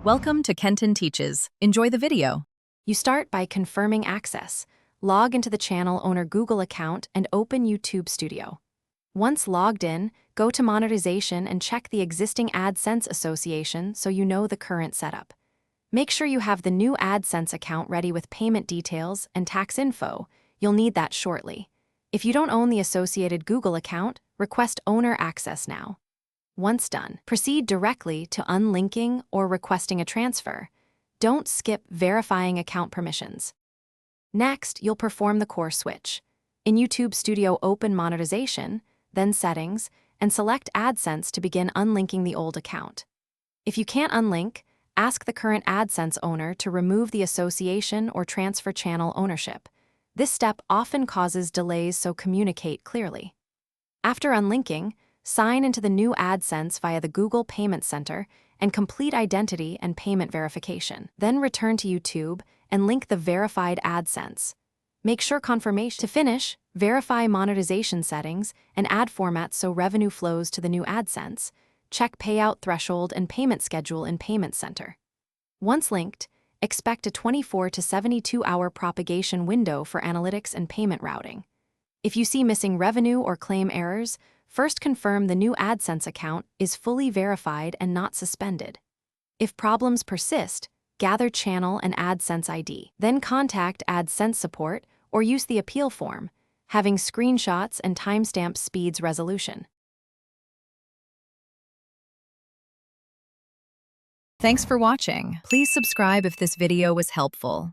Welcome to Kenton Teaches. Enjoy the video. You start by confirming access. Log into the channel owner Google account and open YouTube Studio. Once logged in, go to monetization and check the existing Adsense association so you know the current setup. Make sure you have the new Adsense account ready with payment details and tax info. You'll need that shortly. If you don't own the associated Google account, request owner access now. Once done, proceed directly to unlinking or requesting a transfer. Don't skip verifying account permissions. Next, you'll perform the core switch. In YouTube Studio, open Monetization, then Settings, and select Adsense to begin unlinking the old account. If you can't unlink, ask the current Adsense owner to remove the association or transfer channel ownership. This step often causes delays, so communicate clearly. After unlinking, sign into the new Adsense via the Google Payment Center and complete identity and payment verification. Then return to YouTube and link the verified Adsense. Make sure confirmation. To finish, verify monetization settings and ad formats so revenue flows to the new Adsense. Check payout threshold and payment schedule in Payment Center. Once linked, expect a 24 to 72-hour propagation window for analytics and payment routing. If you see missing revenue or claim errors, first confirm the new Adsense account is fully verified and not suspended. If problems persist, gather channel and Adsense ID. Then contact Adsense support or use the appeal form. Having screenshots and timestamp speeds resolution. Thanks for watching. Please subscribe if this video was helpful.